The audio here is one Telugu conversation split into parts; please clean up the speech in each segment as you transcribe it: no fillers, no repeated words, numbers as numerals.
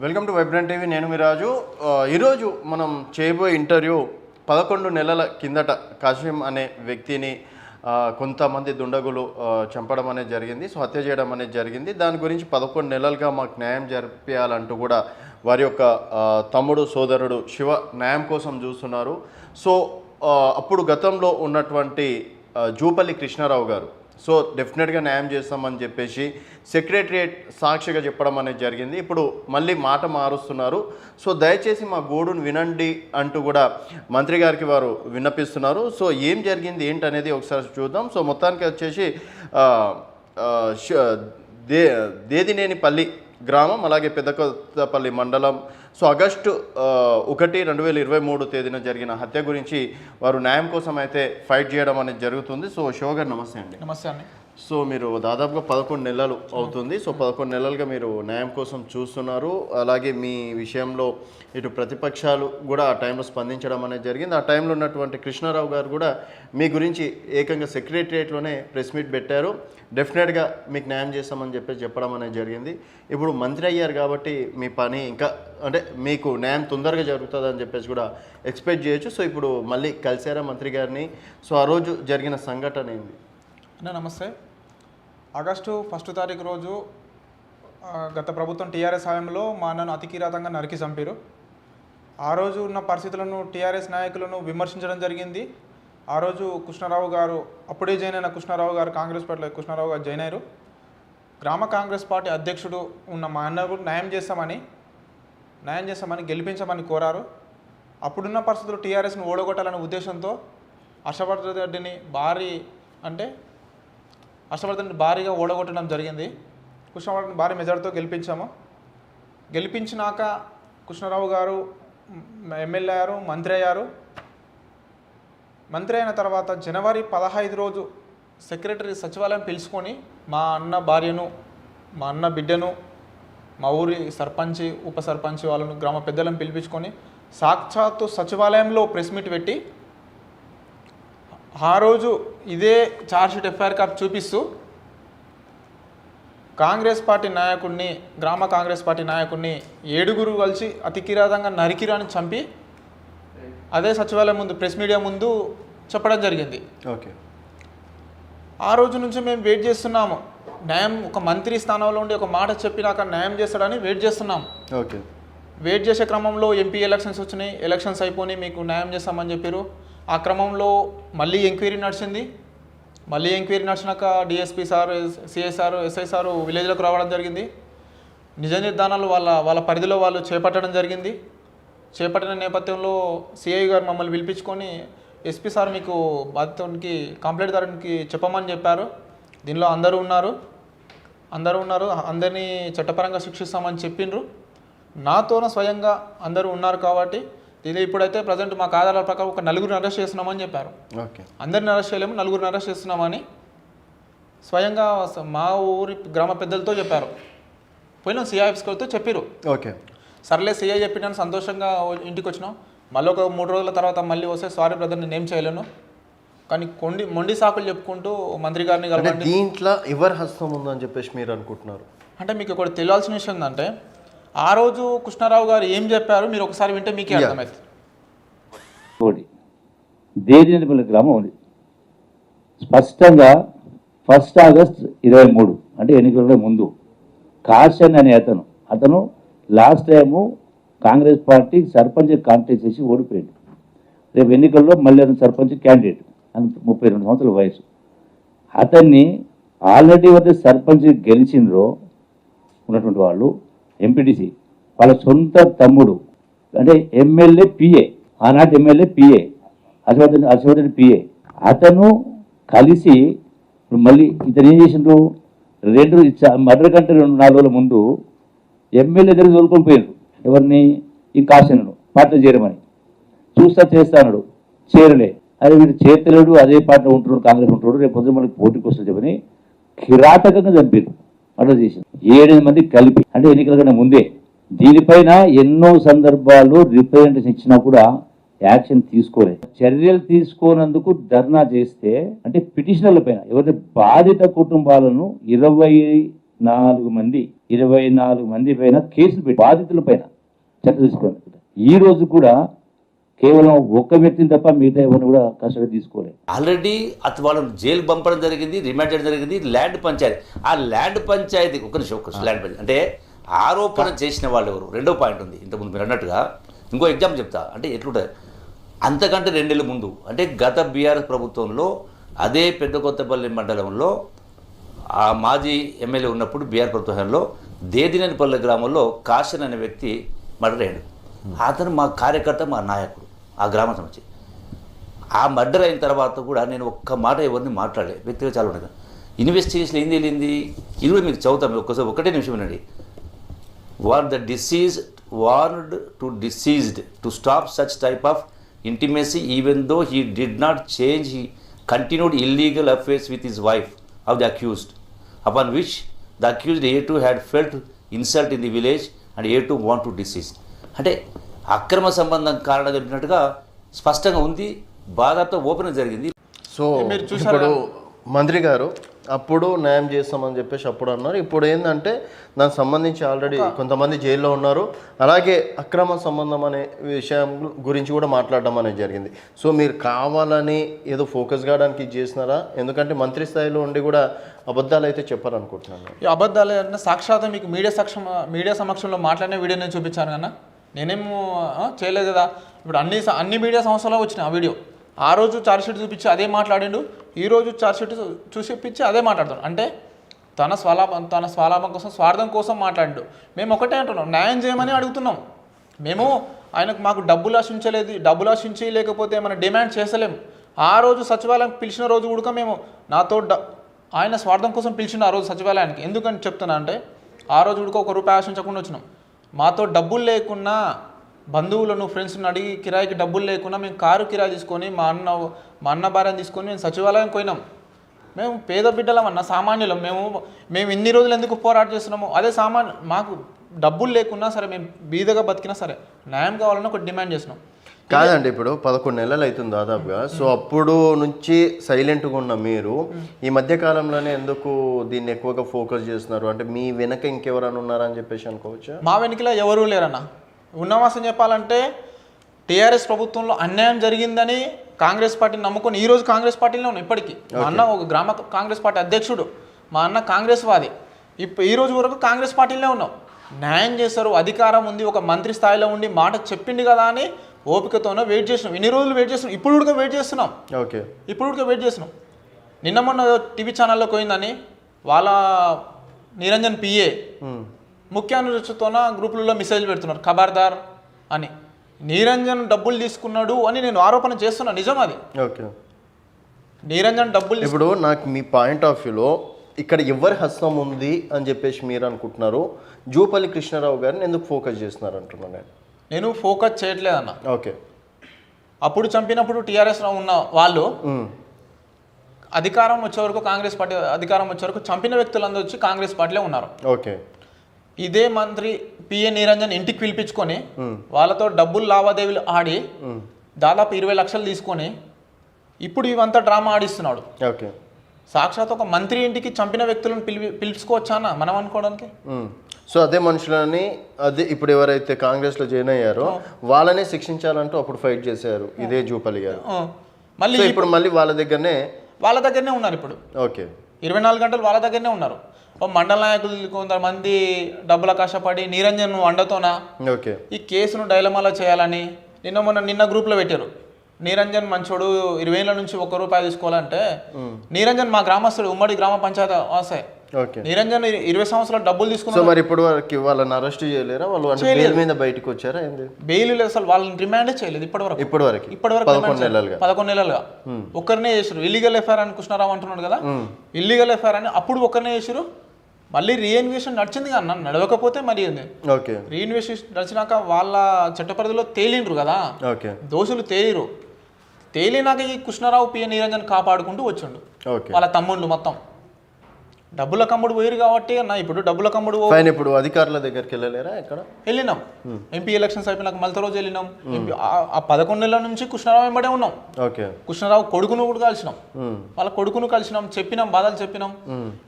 Welcome to vibrant TV. నేను మీ రాజు. ఈరోజు మనం చేయబోయే ఇంటర్వ్యూ 11 నెలల కిందట కాసిం అనే వ్యక్తిని కొంతమంది దుండగులు చంపడం అనేది జరిగింది. సో హత్య చేయడం అనేది జరిగింది. దాని గురించి 11 నెలలుగా మాకు న్యాయం జరిపించాలంటూ కూడా వారి యొక్క తమ్ముడు సోదరుడు శివ న్యాయం కోసం చూస్తున్నారు. సో అప్పుడు గతంలో ఉన్నటువంటి జూపల్లి కృష్ణారావు గారు సో డెఫినెట్గా న్యాయం చేస్తామని చెప్పేసి సెక్రటరియట్ సాక్షిగా చెప్పడం అనేది జరిగింది. ఇప్పుడు మళ్ళీ మాట మారుస్తున్నారు. సో దయచేసి మా గోడును వినండి అంటూ కూడా మంత్రి గారికి వారు విన్నపిస్తున్నారు. సో ఏం జరిగింది ఏంటనేది ఒకసారి చూద్దాం. సో మొత్తానికి వచ్చేసి దేదినేనిపల్లి గ్రామం, అలాగే పెద్దకొత్తపల్లి మండలం. సో ఆగస్టు 1, 2023 తేదీన జరిగిన హత్య గురించి వారు న్యాయం కోసం అయితే ఫైట్ చేయడం అనేది జరుగుతుంది. సో శివ గారు నమస్తే అండి. నమస్తే అండి. సో మీరు దాదాపుగా 11 నెలలు అవుతుంది. సో 11 నెలలుగా మీరు న్యాయం కోసం చూస్తున్నారు. అలాగే మీ విషయంలో ఇటు ప్రతిపక్షాలు కూడా ఆ టైంలో స్పందించడం అనేది జరిగింది. ఆ టైంలో ఉన్నటువంటి కృష్ణారావు గారు కూడా మీ గురించి ఏకంగా సెక్రటరియట్లోనే ప్రెస్ మీట్ పెట్టారు. డెఫినెట్గా మీకు న్యాయం చేస్తామని చెప్పడం అనేది జరిగింది. ఇప్పుడు మంత్రి అయ్యారు కాబట్టి మీ పని ఇంకా అంటే మీకు న్యాయం తొందరగా జరుగుతుంది అని చెప్పేసి కూడా ఎక్స్పెక్ట్ చేయొచ్చు. సో ఇప్పుడు మళ్ళీ కలిసారా మంత్రి గారిని? సో ఆ రోజు జరిగిన సంఘటన ఏంది? నమస్తే. ఆగస్టు 1 తారీఖు రోజు గత ప్రభుత్వం టీఆర్ఎస్ హయాంలో మా అన్నను అతి కిరాతంగా నరికి చంపారు. ఆ రోజు ఉన్న పరిస్థితులను టీఆర్ఎస్ నాయకులను విమర్శించడం జరిగింది. ఆ రోజు కృష్ణారావు గారు, అప్పుడే జాయిన్ అయిన కృష్ణారావు గారు, కాంగ్రెస్ పార్టీలో కృష్ణారావు గారు జాయిన్ అయ్యారు. గ్రామ కాంగ్రెస్ పార్టీ అధ్యక్షుడు ఉన్న మా అన్న కూడా న్యాయం చేస్తామని గెలిపించమని కోరారు. అప్పుడున్న పరిస్థితులు టీఆర్ఎస్ను ఓడగొట్టాలనే ఉద్దేశంతో హర్షవర్ధన్ రెడ్డిని భారీగా ఓడగొట్టడం జరిగింది. కృష్ణారావుని భారీ మెజార్టీతో గెలిపించినాక కృష్ణారావు గారు ఎమ్మెల్యే అయ్యారు, మంత్రి అయ్యారు. మంత్రి అయిన తర్వాత జనవరి 15 రోజు సెక్రటరీ సచివాలయం పిలుచుకొని మా అన్న భార్యను, మా అన్న బిడ్డను, మా ఊరి సర్పంచి, ఉప సర్పంచి వాళ్ళను, గ్రామ పెద్దలను పిలిపించుకొని సాక్షాత్తు సచివాలయంలో ప్రెస్ మీట్ పెట్టి ఆ రోజు ఇదే ఛార్జ్షీట్ ఎఫ్ఐఆర్ కాపీ చూపిస్తూ కాంగ్రెస్ పార్టీ నాయకుడిని, గ్రామ కాంగ్రెస్ పార్టీ నాయకుడిని 7 కలిసి అతి కిరాతంగా నరికిరాని చంపి అదే సచివాలయం ముందు ప్రెస్ మీడియా ముందు చెప్పడం జరిగింది. ఓకే. ఆ రోజు నుంచి మేము వెయిట్ చేస్తున్నాము. న్యాయం ఒక మంత్రి స్థానంలో ఉండి ఒక మాట చెప్పినాక న్యాయం చేస్తాడని వెయిట్ చేస్తున్నాము. ఓకే. వెయిట్ చేసే క్రమంలో ఎంపీ ఎలక్షన్స్ వచ్చినాయి. ఎలక్షన్స్ అయిపోయి మీకు న్యాయం చేస్తామని చెప్పారు. ఆ క్రమంలో మళ్ళీ ఎంక్వైరీ నడిచింది. మళ్ళీ ఎంక్వైరీ నడిచినాక DSP sir, CI sir, SI sir విలేజ్లోకి రావడం జరిగింది. నిజ నిర్ధారణలు వాళ్ళ పరిధిలో వాళ్ళు చేపట్టడం జరిగింది. చేపట్టిన నేపథ్యంలో సిఐ గారు మమ్మల్ని పిలిపించుకొని ఎస్పీ సార్ మీకు బాధితునికి కంప్లైంట్ దారునికి చెప్పమని చెప్పారు. దీనిలో అందరూ ఉన్నారు, అందరినీ చట్టపరంగా శిక్షిస్తామని చెప్పిండ్రు. నాతోన స్వయంగా అందరూ ఉన్నారు కాబట్టి ఇది ఇప్పుడైతే ప్రజెంట్ మా ఆధారాల ప్రకారం ఒక 4 అరెస్ట్ చేస్తున్నామని చెప్పారు. ఓకే. అందరిని అరెస్ట్ చేయలేము, 4 అరెస్ట్ చేస్తున్నామని స్వయంగా మా ఊరి గ్రామ పెద్దలతో చెప్పారు. పోయినా సిఐ ఆఫీస్కి చెప్పారు. ఓకే. సర్లే సిఐ చెప్పినాను, సంతోషంగా ఇంటికి వచ్చినాం. మళ్ళీ ఒక 3 రోజుల తర్వాత మళ్ళీ వస్తే సారీ బ్రదర్ నేను ఏం చేయలేను, కానీ మొండి సాకులు చెప్పుకుంటూ మంత్రి గారిని కలవండి. దీంట్లో ఎవరి హస్తం ఉందని చెప్పేసి మీరు అనుకుంటున్నారు? అంటే మీకు ఒకటి తెలియాల్సిన విషయం ఏంటంటే ఆ రోజు కృష్ణారావు గారు ఏం చెప్పారు మీరు ఒకసారి వింటే మీకే అర్థమవుతుంది. దేదినేనిపల్లి గ్రామం ఉంది. స్పష్టంగా 1 ఆగస్టు 23 అంటే ఎన్నికల ముందు కాషన్ అనే అతను last time Congress party sarpanch contest చేసి ఓడిపోయాడు. రేపు ఎన్నికల్లో మళ్ళీ అతను సర్పంచ్ క్యాండిడేట్, 32 సంవత్సరాల వయసు. అతన్ని ఆల్రెడీ వద్ద సర్పంచ్ గెలిచిండ్రో ఉన్నటువంటి వాళ్ళు ఎంపీటీసీ వాళ్ళ సొంత తమ్ముడు అంటే ఎమ్మెల్యే పిఏ, ఆనాటి ఎమ్మెల్యే పిఏ హర్షవర్ధన్ పిఏ, అతను కలిసి మళ్ళీ ఇతను ఏం చేసిండ్రు, మర్డర్ కంటే 4 రోజుల ముందు ఎమ్మెల్యే దగ్గర తోలుకొని పోయారు. ఎవరిని? ఈ కాశీను పార్టీలో చేరమని చేస్తాడు, చేరలే. అదే వీడు చేతలేడు, అదే పార్టీలో ఉంటున్నాడు, కాంగ్రెస్ ఉంటున్నాడు, రేపు పొద్దున మనకి పోటీకి వస్తుంది చెప్పని కిరాతకంగా చంపారు. మర్డర్ చేసింది 7 మంది కలిపి, అంటే ఎన్నికల కన్నా ముందే. దీనిపైన ఎన్నో సందర్భాలు రిప్రజెంటేషన్ ఇచ్చినా కూడా యాక్షన్ తీసుకోలేదు. చర్యలు తీసుకోనందుకు ధర్నా చేస్తే అంటే పిటిషనర్ల పైన ఎవరైతే బాధిత కుటుంబాలను 24 మంది 24 మంది పైన కేసులు పెట్టి బాధితుల పైన చర్య తీసుకోవాలి. ఈ రోజు కూడా కేవలం ఒక్క వ్యక్తిని తప్ప మిగతా ఎవరిని కూడా కస్టడీ తీసుకోలేదు. ఆల్రెడీ వాళ్ళని జైలు పంపడం జరిగింది, రిమాండ్ చేయడం జరిగింది. ల్యాండ్ పంచాయతీ, ఆ ల్యాండ్ పంచాయతీ ఒక నిమిషం ల్యాండ్ పంచాయతీ అంటే ఆరోపణ చేసిన వాళ్ళు ఎవరు? రెండో పాయింట్ ఉంది ఇంతకుముందు మీరు అన్నట్టుగా. ఇంకో ఎగ్జాంపుల్ చెప్తా, అంటే ఎట్లుంటుంది అంతకంటే 2 నెలల ముందు, అంటే గత బీఆర్ఎస్ ప్రభుత్వంలో అదే పెద్ద కొత్తపల్లి మండలంలో ఆ మాజీ ఎమ్మెల్యే ఉన్నప్పుడు బీఆర్ ప్రభుత్వంలో దేదినేనిపల్లి గ్రామంలో కాషన్ అనే వ్యక్తి మర్డర్ అయ్యాడు. అతను మా కార్యకర్త, మా నాయకుడు ఆ గ్రామ సంబంధించి. ఆ మర్డర్ అయిన తర్వాత కూడా నేను ఒక్క మాట ఎవరిని మాట్లాడలే, వ్యక్తిగా చాలా ఉండదు. ఇన్వెస్టిగేషన్ ఏం తెలియంది ఇది కూడా మీకు చదువుతాం, ఒక్కసారి ఒకటే నిమిషం వినండి. The deceased warned to deceased to stop such type of intimacy even though he did not change. He continued illegal affairs with his wife of the accused, upon which the accused A2 had felt insult in the village and A2 want to deceased. అంటే అక్రమ సంబంధం కారణం చెప్పినట్టుగా స్పష్టంగా ఉంది. బాధతో ఓపెన్ జరిగింది. సో ఇప్పుడు మంత్రి గారు అప్పుడు న్యాయం చేస్తామని చెప్పేసి అప్పుడు అన్నారు. ఇప్పుడు ఏంటంటే దానికి సంబంధించి ఆల్రెడీ కొంతమంది జైల్లో ఉన్నారు. అలాగే అక్రమ సంబంధం అనే విషయం గురించి కూడా మాట్లాడడం అనేది జరిగింది. సో మీరు కావాలని ఏదో ఫోకస్ కావడానికి ఇది చేసినారా? ఎందుకంటే మంత్రి స్థాయిలో ఉండి కూడా అబద్ధాలు అయితే చెప్పాలనుకుంటున్నాను. ఈ అబద్ధాలు అంటే సాక్షాత్ మీకు మీడియా సమక్షంలో మాట్లాడిన వీడియో నేను చూపించాను కన్నా, నేనేమో చేయలేదు కదా. ఇప్పుడు అన్ని మీడియా సంస్థలో వచ్చినాయి ఆ వీడియో. ఆ రోజు ఛార్జ్షీట్ చూపించి అదే మాట్లాడిండు, ఈ రోజు ఛార్జ్షీట్ చూపించి అదే మాట్లాడుతాడు. అంటే తన స్వలాభం కోసం, స్వార్థం కోసం మాట్లాడిండు. మేము ఒకటే అంటున్నాం, న్యాయం చేయమని అడుగుతున్నాం. మేము మాకు డబ్బులు ఆశించి లేకపోతే ఏమైనా డిమాండ్ చేసలేము. ఆ రోజు సచివాలయం పిలిచిన రోజు కూడా మేము ఆయన స్వార్థం కోసం పిలిచిండు ఆ రోజు సచివాలయానికి. ఎందుకని చెప్తున్నా అంటే ఆ రోజు కూడా ₹1 ఆశించకుండా వచ్చినాం. మాతో డబ్బులు లేకున్నా, బంధువులను ఫ్రెండ్స్ని అడిగి కిరాయికి డబ్బులు లేకుండా మేము కారు కిరాయి తీసుకొని మా అన్న భార్యను తీసుకొని మేము సచివాలయం పోయినాం. మేము పేద బిడ్డలం అన్న, సామాన్యులం. మేము ఇన్ని రోజులు ఎందుకు పోరాటం చేస్తున్నాము? అదే మాకు డబ్బులు లేకున్నా సరే, మేము బీదగా బతికినా సరే న్యాయం కావాలని ఒక డిమాండ్ చేసినాం. కాదండి, ఇప్పుడు 11 నెలలు అవుతుంది దాదాపుగా. సో అప్పుడు నుంచి సైలెంట్గా ఉన్న మీరు ఈ మధ్య కాలంలోనే ఎందుకు దీన్ని ఎక్కువగా ఫోకస్ చేస్తున్నారు? అంటే మీ వెనక ఇంకెవరైనా ఉన్నారా అని చెప్పేసి అనుకోవచ్చా? మా వెనకలా ఎవరూ లేరన్న. ఉన్నవాసం చెప్పాలంటే టీఆర్ఎస్ ప్రభుత్వంలో అన్యాయం జరిగిందని కాంగ్రెస్ పార్టీని నమ్ముకొని ఈరోజు కాంగ్రెస్ పార్టీలో ఉన్నాం. ఇప్పటికీ మా అన్న ఒక గ్రామ కాంగ్రెస్ పార్టీ అధ్యక్షుడు, మా అన్న కాంగ్రెస్ వాది. ఈ రోజు వరకు కాంగ్రెస్ పార్టీలో ఉన్నాం. న్యాయం చేస్తారు, అధికారం ఉంది, ఒక మంత్రి స్థాయిలో ఉండి మాట చెప్పింది కదా అని ఓపికతోనే వెయిట్ చేసినాం. ఇన్ని రోజులు వెయిట్ చేస్తున్నాం, ఇప్పుడు కూడా వెయిట్ చేస్తున్నాం. నిన్న మొన్న టీవీ ఛానల్లోకి పోయిందని వాళ్ళ నిరంజన్ పిఏ ముఖ్య అనుచరులతోన గ్రూపులలో మెసేజ్ పెడుతున్నారు, ఖబర్దార్ అని. నిరంజన్ డబ్బులు తీసుకున్నాడు అని నేను ఆరోపణ చేస్తున్నా, నిజం అది. నిరంజన్ డబ్బులు ఇప్పుడు నాకు మీ పాయింట్ ఆఫ్ వ్యూలో ఇక్కడ ఎవరి హస్తం ఉంది అని చెప్పేసి మీరు అనుకుంటున్నారు? జూపల్లి కృష్ణారావు గారిని ఎందుకు ఫోకస్ చేస్తున్నారు అంటున్నాను నేను ఫోకస్ చేయట్లేదన్న. ఓకే, అప్పుడు చంపినప్పుడు టీఆర్ఎస్లో ఉన్న వాళ్ళు అధికారం వచ్చే వరకు, కాంగ్రెస్ పార్టీ అధికారం వచ్చే వరకు చంపిన వ్యక్తులందరూ వచ్చి కాంగ్రెస్ పార్టీలో ఉన్నారు. ఓకే, ఇదే మంత్రి పిఏ నిరంజన్ ఇంటికి పిలిపించుకొని వాళ్ళతో డబ్బులు లావాదేవీలు ఆడి దాదాపు 20 లక్షలు తీసుకొని ఇప్పుడు ఇవంతా డ్రామా ఆడిస్తున్నాడు. ఓకే, సాక్షాత్ ఒక మంత్రి ఇంటికి చంపిన వ్యక్తులను పిలుచుకోవచ్చానా మనం అనుకోవడానికి? సో అదే మనుషులని అదే ఇప్పుడు ఎవరైతే కాంగ్రెస్లో జాయిన్ అయ్యారో వాళ్ళనే శిక్షించాలంటూ అప్పుడు ఫైట్ చేశారు ఇదే జూపల్లి గారు. మళ్ళీ ఇప్పుడు మళ్ళీ వాళ్ళ దగ్గరనే ఉన్నారు. ఇప్పుడు ఓకే, 24 గంటలు వాళ్ళ దగ్గరనే ఉన్నారు. మండల నాయకులు కొంతమంది డబ్బుల కష్టపడి నిరంజన్ అండతోనా ఈ కేసును డైలమాలో చేయాలని నిన్న గ్రూప్లో పెట్టారు. నిరంజన్ మంచోడు, 20 ఏళ్ళ నుంచి ₹1 తీసుకోవాలంటే నిరంజన్ మా గ్రామస్తుడు, ఉమ్మడి గ్రామ పంచాయతీ వాసే. నిరంజన్ 20 సంవత్సరాలు డబ్బులు తీసుకున్నారు. మరి ఇప్పుడు వరకు వాళ్ళని అరెస్ట్ చేయలేరా? వాళ్ళు బెయిల్ మీద బయటకు వచ్చారా? బెయిల్ లేదు, అసలు వాళ్ళని రిమాండే చేయలేదు ఇప్పటివరకు 11 నెలలుగా ఒక్కరినే చేసారు. ఇల్లీగల్ ఎఫ్ఐఆర్ అని కృష్ణారావు అంటున్నాడు కదా, ఇల్లీగల్ ఎఫ్ఐఆర్ అని అప్పుడు ఒక్కరినే చేసారు. మళ్ళీ రీఇన్వెస్టిగేషన్ నడిచింది కదా, నడవకపోతే మరి రీఇన్వెస్టిగేషన్ నడిచినాక వాళ్ళ చట్ట పరిధిలో తేలిండ్రు కదా, దోషులు తేలినాక ఈ కృష్ణారావు పిఏ నిరంజన్ కాపాడుకుంటూ వచ్చిండు. వాళ్ళ తమ్ముళ్ళు మొత్తం డబ్బుల కమ్ముడు పోయిరు కాబట్టి అన్న ఇప్పుడు డబ్బుల కమ్ముడు ఫైన్. ఇప్పుడు అధికారుల దగ్గరికి వెళ్ళలేరా ఎక్కడ? వెళ్ళినాం. ఎంపీ ఎలక్షన్స్ అయిపోయినాక మళ్ళీ రోజు వెళ్ళినాం. ఆ 11 నెలల నుంచి కృష్ణారావు వెంబడే ఉన్నాం. ఓకే. కృష్ణారావు కొడుకును కూడా కలిసినాం, వాళ్ళ కొడుకును కలిసినాం, చెప్పినాం, బాధలు చెప్పినాం.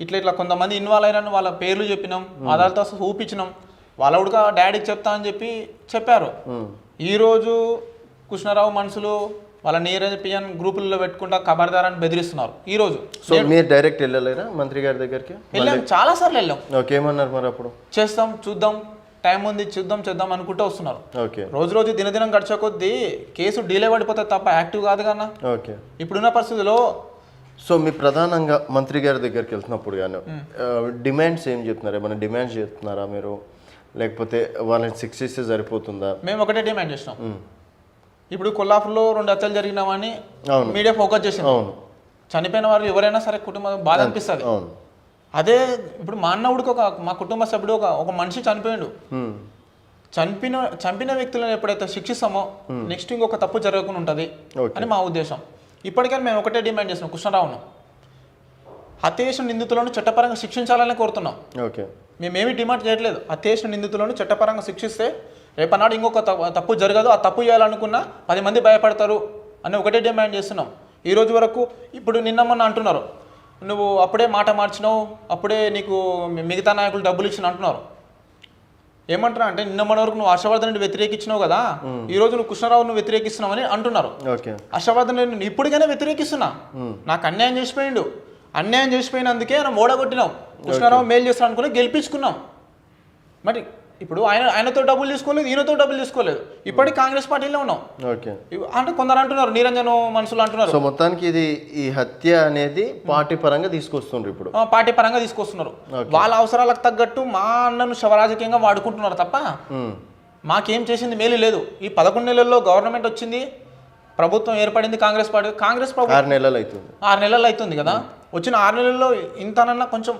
ఇట్లా కొంతమంది ఇన్వాల్వ్ అయినా వాళ్ళ పేర్లు చెప్పినాం, ఆధార్తో చూపించినాం. వాళ్ళ కూడా డాడీకి చెప్తా అని చెప్పారు. ఈరోజు కృష్ణారావు మనుషులు వాళ్ళ పిఎన్ గ్రూపుల్లో పెట్టుకుంటా ఖబర్దారాన్ని బెదిరిస్తున్నారు. ఈ రోజు సో మీరు డైరెక్ట్ వెళ్ళలేరా మంత్రి గారి దగ్గరికి? వెళ్ళాం, చాలా సార్లు వెళ్ళాం. ఓకే. ఏమన్నారు మరి అప్పుడు? చేస్తాం, చూద్దాం, టైం ఉంది, చేద్దాం అనుకుంటూ వస్తున్నారు. ఓకే. రోజు దినదినం గడిచే కొద్దీ కేసు డీలే పడిపోతుంది తప్ప యాక్టివ్ కాదు కన్నా. ఓకే. ఇప్పుడున్న పరిస్థితుల్లో. సో మీ ప్రధానంగా మంత్రి గారి దగ్గరికి వెళ్తున్నప్పుడు కానీ డిమాండ్స్ ఏం చెప్తున్నారు? ఏమైనా డిమాండ్స్ చెప్తున్నారా మీరు, లేకపోతే వాళ్ళని శిక్షిస్తే సరిపోతుందా? మేము ఒకటే డిమాండ్ చేసినాం. ఇప్పుడు కొల్లాపూర్లో 2 హత్యలు జరిగినామని మీడియా ఫోకస్ చేసింది. చనిపోయిన వారు ఎవరైనా సరే కుటుంబం బాధ అనిపిస్తుంది. అదే ఇప్పుడు మా అన్నవుడికి మా కుటుంబ సభ్యుడు ఒక మనిషి చనిపోయాడు. చంపిన వ్యక్తులను ఎప్పుడైతే శిక్షిస్తామో నెక్స్ట్ ఇంకొక తప్పు జరగకుండా ఉంటుంది అని మా ఉద్దేశం. ఇప్పటికైనా మేము ఒకటే డిమాండ్ చేస్తున్నాం, కృష్ణారావును హత్య చేసిన నిందితులను చట్టపరంగా శిక్షించాలని కోరుతున్నాం. ఓకే. మేమేమి డిమాండ్ చేయట్లేదు. హత్య చేసిన నిందితులను చట్టపరంగా శిక్షిస్తే రేపన్నాడు ఇంకొక తప్పు జరగదు, ఆ తప్పు చేయాలనుకున్న 10 మంది భయపడతారు అని ఒకటే డిమాండ్ చేస్తున్నాం. ఈ రోజు వరకు ఇప్పుడు నిన్న మొన్న అంటున్నారు, నువ్వు అప్పుడే మాట మార్చినావు, అప్పుడే నీకు మిగతా నాయకులు డబ్బులు ఇచ్చిన అంటున్నారు. ఏమంటున్నా అంటే నిన్న మొన్న వరకు నువ్వు హర్షవర్ధన్ రెడ్డి వ్యతిరేకించినావు కదా, ఈ రోజు నువ్వు కృష్ణారావు నువ్వు వ్యతిరేకిస్తున్నావు అని అంటున్నారు. హర్షవర్ధన్ రెడ్డి ఇప్పటికైనా వ్యతిరేకిస్తున్నా, నాకు అన్యాయం చేసిపోయిండు, అన్యాయం చేసిపోయినందుకే మనం ఓడగొట్టినాం, కృష్ణారావు మేలు చేస్తాను అనుకుని గెలిపించుకున్నాం. మరి ఇప్పుడు ఆయనతో డబ్బులు తీసుకోలేదు, ఈయనతో డబ్బులు తీసుకోలేదు, ఇప్పటికి కాంగ్రెస్ పార్టీలో ఉన్నాం. ఓకే. అంటే కొందరు అంటున్నారు, నిరంజన్ మనుషులు అంటున్నారు. సో మొత్తానికి ఈ హత్య అనేది పార్టీ పరంగా తీసుకొస్తున్నారు, ఇప్పుడు పార్టీ పరంగా తీసుకొస్తున్నారు. వాళ్ళ అవసరాలకు తగ్గట్టు మా అన్నను శవరాజకీయంగా వాడుకుంటున్నారు తప్ప మాకేం చేసింది మేలు లేదు. ఈ 11 నెలల్లో గవర్నమెంట్ వచ్చింది, ప్రభుత్వం ఏర్పడింది, కాంగ్రెస్ ప్రభుత్వం 6 నెలలు అవుతుంది. 6 నెలలు అవుతుంది కదా. వచ్చిన 6 నెలల్లో ఇంతనన్నా కొంచెం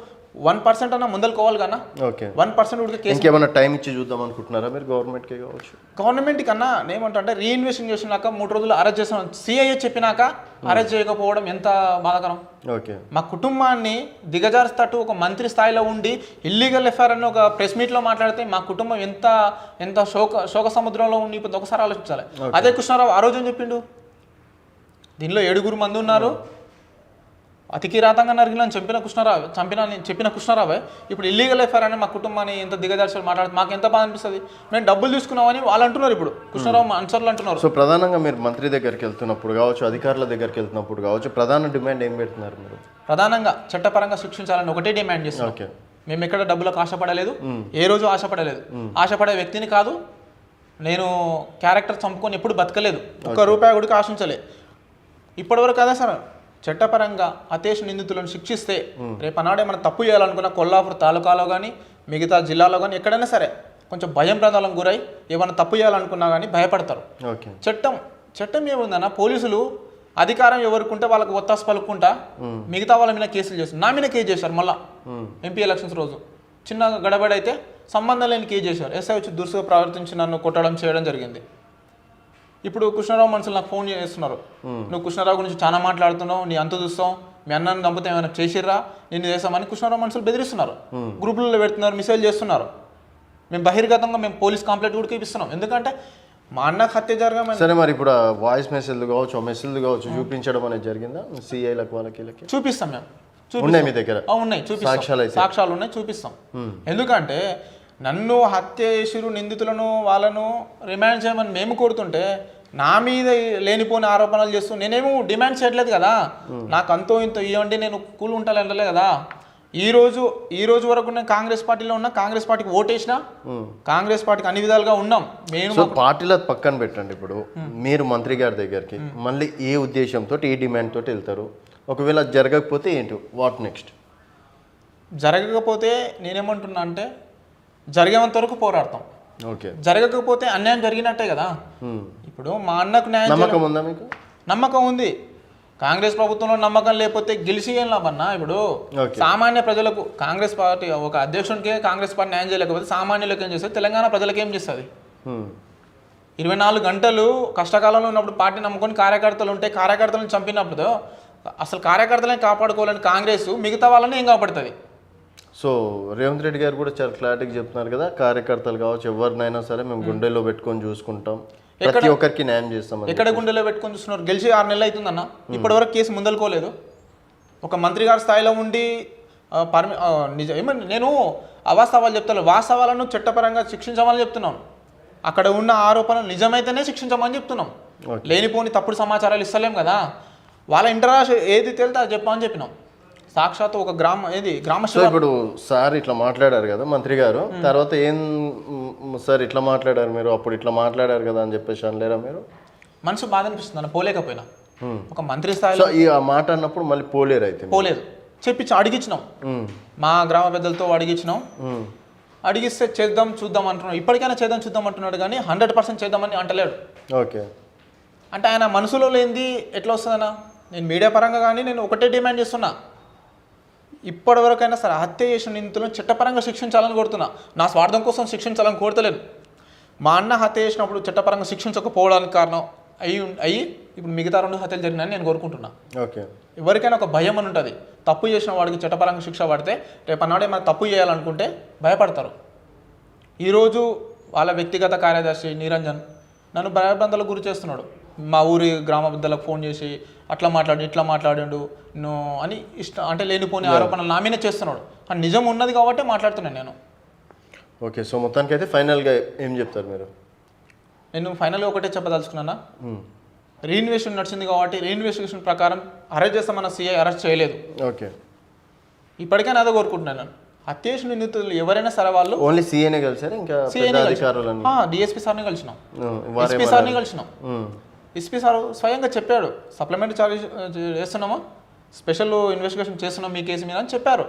1% అన్న ముందలుకోవాలి కన్నా. ఓకే. 1% ఉడికి కేసు ఇంకేమైనా టైం ఇచ్చి చూద్దాం అనుకుంటున్నారా మీరు గవర్నమెంట్కి? కావచ్చు గవర్నమెంట్ కన్నా ఏమంటా అంటే రీఇన్వెస్టిగేషన్ 3 రోజులు అరెస్ట్ చేసాం. సిఐఏ చెప్పినాక అరెస్ట్ చేయకపోవడం ఎంత బాధాకరం. ఓకే. మా కుటుంబాన్ని దిగజారుస్తూ ఒక మంత్రి స్థాయిలో ఉండి ఇల్లీగల్ ఎఫ్ఐఆర్ అని ఒక ప్రెస్ మీట్లో మాట్లాడితే మా కుటుంబం ఎంత శోక సముద్రంలో ఉండిపోతుంది ఒకసారి ఆలోచించాలి. అదే కృష్ణారావు ఆ రోజు ఏం చెప్పిండు, దీనిలో 7 మంది ఉన్నారు, అతి కిరాతంగా నరికిన చెప్పిన కృష్ణారావే ఇప్పుడు ఇల్లీగల్ ఎఫ్ఐఆర్ అని మా కుటుంబాన్ని ఎంత దిగజార్చాలి మాట్లాడితే మాకు ఎంత బాధ అనిపిస్తుంది. మేము డబ్బులు తీసుకున్నామని వాళ్ళు అంటున్నారు, ఇప్పుడు కృష్ణారావు అన్సర్లు అంటున్నారు. సో ప్రధానంగా మీరు మంత్రి దగ్గరికి వెళ్తున్నప్పుడు కావచ్చు, అధికారుల దగ్గరికి వెళ్తున్నప్పుడు కావచ్చు, ప్రధాన డిమాండ్ ఏం పెడుతున్నారు మీరు? ప్రధానంగా చట్టపరంగా శిక్షించాలని ఒకటే డిమాండ్ చేస్తున్నాం. ఓకే. మేము ఎక్కడ డబ్బులకు ఆశపడలేదు, ఏ రోజు ఆశపడలేదు, ఆశపడే వ్యక్తిని కాదు. నేను క్యారెక్టర్ చంపుకొని ఎప్పుడు బతకలేదు, ₹1 కూడా ఆశించలే ఇప్పటివరకు. అదే సార్ చట్టపరంగా హత్యేష నిందితులను శిక్షిస్తే రేపనాడు ఏమైనా తప్పు చేయాలనుకున్న కొల్లాపూర్ తాలూకాలో కానీ మిగతా జిల్లాలో కానీ ఎక్కడైనా సరే కొంచెం భయం ప్రదాలకు గురై ఏమైనా తప్పు చేయాలనుకున్నా కానీ భయపడతారు. చట్టం ఏముందన్న, పోలీసులు అధికారం ఎవరికి ఉంటే వాళ్ళకి ఒత్తాసు పలుకుంటా మిగతా వాళ్ళ మీద కేసులు చేస్తారు. నా మీద కేసు చేశారు. మళ్ళీ ఎంపీ ఎలక్షన్స్ రోజు చిన్న గడబడి అయితే సంబంధం లేని కేసు చేశారు. ఎస్ఐ వచ్చి దురుసుగా ప్రవర్తించి నన్ను కొట్టడం చేయడం జరిగింది. ఇప్పుడు కృష్ణారావు మనుషులు నాకు ఫోన్ చేస్తున్నారు, నువ్వు కృష్ణారావు గురించి చాలా మాట్లాడుతున్నావు, నీ అంత చూస్తావు, మీ అన్నను దంపతి ఏమైనా చేసిర్రా, నిన్ను చేస్తామని కృష్ణారావు మనుషులు బెదిరిస్తున్నారు, గ్రూపులలో పెడుతున్నారు, మెసేజ్ చేస్తున్నారు. మేము బహిర్గతంగా పోలీస్ కంప్లైంట్ కూడా ఇప్పిస్తున్నాం. ఎందుకంటే మా అన్నకు హత్య జరగమని. సరే, మరి ఇప్పుడు వాయిస్ మెసేజ్లు కావచ్చు చూపించడం అనేది జరిగిందా సిఐలకు వాళ్ళకి? చూపిస్తాం మేము. ఉన్నాయి మీ దగ్గర? ఉన్నాయి, చూపిస్తాం, సాక్ష్యాలు ఉన్నాయి, చూపిస్తాం. ఎందుకంటే నన్ను హత్య చేసిరు నిందితులను వాళ్ళను రిమాండ్ చేయమని మేము కోరుతుంటే నా మీద లేనిపోని ఆరోపణలు చేస్తూ నేనేమో డిమాండ్ చేయట్లేదు కదా. నాకు అంతో ఇంతో ఇవ్వండి, నేను కూల్ ఉంటాను అనలే కదా. ఈ రోజు వరకు నేను కాంగ్రెస్ పార్టీలో ఉన్నా, కాంగ్రెస్ పార్టీకి ఓటేసినా, కాంగ్రెస్ పార్టీకి అన్ని విధాలుగా ఉన్నాం. మేము పార్టీలో పక్కన పెట్టండి, ఇప్పుడు మీరు మంత్రి గారి దగ్గరికి మళ్ళీ ఏ ఉద్దేశంతో ఏ డిమాండ్ తోటి వెళ్తారు? ఒకవేళ జరగకపోతే ఏంటి, వాట్ నెక్స్ట్? జరగకపోతే నేనేమంటున్నా అంటే జరిగేంత వరకు పోరాడతాం. ఓకే. జరగకపోతే అన్యాయం జరిగినట్టే కదా. ఇప్పుడు మా అన్నకు న్యాయం నమ్మకం ఉందా మీకు? నమ్మకం ఉంది. కాంగ్రెస్ ప్రభుత్వంలో నమ్మకం లేకపోతే గెలిచి ఏం లాభన్నా? ఇప్పుడు సామాన్య ప్రజలకు కాంగ్రెస్ పార్టీ ఒక అధ్యక్షునికే కాంగ్రెస్ పార్టీ న్యాయం చేయలేకపోతే సామాన్యులకు ఏం చేస్తుంది, తెలంగాణ ప్రజలకు ఏం చేస్తుంది? 24 గంటలు కష్టకాలంలో ఉన్నప్పుడు పార్టీ నమ్ముకొని కార్యకర్తలు ఉంటే కార్యకర్తలను చంపినప్పుడు అసలు కార్యకర్తలను కాపాడుకోవాలని కాంగ్రెస్ మిగతా వాళ్ళని ఏం కాపాడుతుంది? సో రేవంత్ రెడ్డి గారు కూడా చాలా క్లారిటీగా చెప్తున్నారు కదా, కార్యకర్తలు కావచ్చు ఎవరినైనా సరే మేము గుండెల్లో పెట్టుకొని చూసుకుంటాం, ప్రతి ఒక్కరికి న్యాయం చేస్తాం. ఎక్కడ గుండెలో పెట్టుకొని చూస్తున్నారు? గెలిచి 6 నెలలు అవుతుందన్న, ఇప్పటివరకు కేసు ముందలుకోలేదు. ఒక మంత్రి గారి స్థాయిలో ఉండి నేను అవాస్తవాలు చెప్తాను, వాస్తవాలను చట్టపరంగా శిక్షించమని చెప్తున్నాను. అక్కడ ఉన్న ఆరోపణలు నిజమైతేనే శిక్షించమని చెప్తున్నాం. లేనిపోని తప్పుడు సమాచారాలు ఇస్తలేం కదా. వాళ్ళ ఇంటరాక్ట్ ఏది తేలితే అది చెప్పమని చెప్పినాం. సాక్షాత్తు ఒక గ్రామ సో ఇప్పుడు సార్ ఇట్లా మాట్లాడారు కదా మంత్రి గారు, తర్వాత ఏం సార్ ఇట్లా మాట్లాడారు మీరు, అప్పుడు ఇట్లా మాట్లాడారు కదా అని చెప్పేసి అనలేరా మీరు? మనసు బాధ అనిపిస్తుంది అన్న, పోలేకపోయినా. ఒక మంత్రి స్థాయిలో ఈ ఆ మాట అన్నప్పుడు మళ్ళీ పోలేరు అయితే? పోలేదు, అడిగించినాం, మా గ్రామ పెద్దలతో అడిగించినాం. అడిగిస్తే చేద్దాం చూద్దాం అంటున్నాడు, ఇప్పటికైనా చేద్దాం చూద్దాం అంటున్నాడు కానీ 100% చేద్దామని అంటలేడు. ఓకే, అంటే ఆయన మనసులో లేనిది ఎట్లా వస్తుందన్నా? నేను మీడియా పరంగా కానీ నేను ఒకటే డిమాండ్ చేస్తున్నా, ఇప్పటివరకైనా సరే హత్య చేసిన నిందితులను చట్టపరంగా శిక్షించాలని కోరుతున్నా. నా స్వార్థం కోసం శిక్షించాలని కోరతలేను. మా అన్న హత్య చేసినప్పుడు చట్టపరంగా శిక్షించకపోవడానికి కారణం అయ్యి ఇప్పుడు మిగతా 2 హత్యలు జరిగినాయని నేను కోరుకుంటున్నా. ఓకే, ఎవరికైనా ఒక భయం అని ఉంటుంది. తప్పు చేసిన వాడికి చట్టపరంగా శిక్ష పడితే రేపన్నాడే మనం తప్పు చేయాలనుకుంటే భయపడతారు. ఈరోజు వాళ్ళ వ్యక్తిగత కార్యదర్శి నిరంజన్ నన్ను భయభ్రాంతులకు గురి చేస్తున్నాడు. మా ఊరి గ్రామ పెద్దలకు ఫోన్ చేసి అట్లా మాట్లాడు ఇట్లా మాట్లాడాడు అని అంటే లేనిపోని ఆరోపణలు నా మీదే చేస్తున్నాడు. అని నిజం ఉన్నది కాబట్టి మాట్లాడుతున్నాను నేను. ఓకే, సో మొత్తానికి అయితే ఫైనల్గా ఏం చెప్తారు మీరు? నేను ఫైనల్గా ఒకటే చెప్పదలుచుకున్నా, రీఇన్వెస్టిగేషన్ నడిచింది కాబట్టి రీఇన్వెస్టిగేషన్ ప్రకారం అరెస్ట్ చేస్తామన్న సిఐ అరెస్ట్ చేయలేదు. ఓకే, ఇప్పటికైనా అదే కోరుకుంటున్నాను. హత్య చేసిన నిందితులు ఎవరైనా సరే వాళ్ళు ఓన్లీ సీఏనే కలిసారు, ఇంకా అధికారులను డిఎస్పీ సార్ని కలిసినాం, ఎస్పీ సార్ని కలిసినాం. ఎస్పీ సార్ స్వయంగా చెప్పాడు, సప్లిమెంటరీ ఛార్జ్ చేస్తున్నామా, స్పెషల్ ఇన్వెస్టిగేషన్ చేస్తున్నాం మీ కేసు మీద అని చెప్పారు.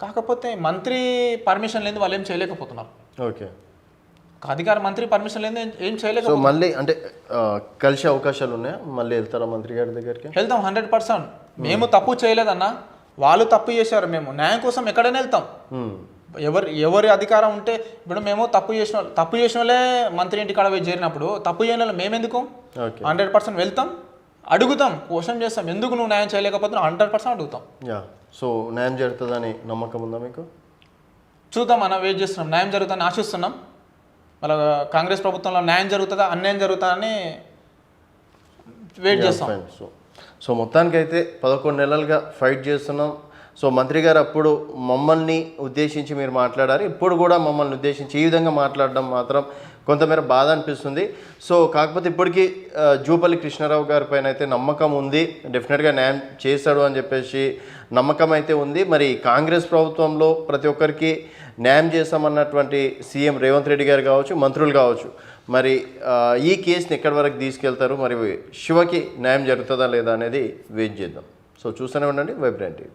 కాకపోతే మంత్రి పర్మిషన్ లేని వాళ్ళు ఏం చేయలేకపోతున్నారు. ఓకే, అధికార మంత్రి పర్మిషన్ లేని ఏం సో చేయలేకపోతున్నారు. మళ్ళీ అంటే కలిసే అవకాశాలు ఉన్నాయా? మళ్ళీ వెళ్తారా మంత్రి గారి దగ్గరికి? వెళ్తాం 100%. మేము తప్పు చేయలేదన్నా, వాళ్ళు తప్పు చేశారు. మేము న్యాయం కోసం ఎక్కడైనా వెళ్తాం. ఎవరి అధికారం ఉంటే ఇప్పుడు మేము తప్పు చేసిన వాళ్ళే మంత్రి ఇంటి కాడ పోయి చేరినప్పుడు తప్పు చేయని వాళ్ళు మేమెందుకు? 100% వెళ్తాం, అడుగుతాం, క్వశ్చన్ చేస్తాం, ఎందుకు నువ్వు న్యాయం చేయలేకపోతున్నావు 100% అడుగుతాం. సో న్యాయం జరుగుతుందని నమ్మకం ఉందా మీకు? చూద్దాం అన్న, వెయిట్ చేస్తున్నాం. న్యాయం జరుగుతుందని ఆశిస్తున్నాం. మళ్ళీ కాంగ్రెస్ ప్రభుత్వంలో న్యాయం జరుగుతుందా అన్యాయం జరుగుతుందని వెయిట్ చేస్తాం. సో మొత్తానికైతే 11 నెలలుగా ఫైట్ చేస్తున్నాం. సో మంత్రి గారు అప్పుడు మమ్మల్ని ఉద్దేశించి మీరు మాట్లాడారు, ఇప్పుడు కూడా మమ్మల్ని ఉద్దేశించి ఈ విధంగా మాట్లాడడం మాత్రం కొంతమేర బాధ అనిపిస్తుంది. సో కాకపోతే ఇప్పటికీ జూపల్లి కృష్ణారావు గారి పైన అయితే నమ్మకం ఉంది, డెఫినెట్గా న్యాయం చేస్తాడు అని చెప్పేసి నమ్మకం అయితే ఉంది. మరి కాంగ్రెస్ ప్రభుత్వంలో ప్రతి ఒక్కరికి న్యాయం చేస్తామన్నటువంటి సీఎం రేవంత్ రెడ్డి గారు కావచ్చు, మంత్రులు కావచ్చు, మరి ఈ కేసుని ఎక్కడి వరకు తీసుకెళ్తారు, మరి శివకి న్యాయం జరుగుతుందా లేదా అనేది వెయిట్ చేద్దాం. సో చూస్తూనే ఉండండి వైబ్రెంట్ టీవీ.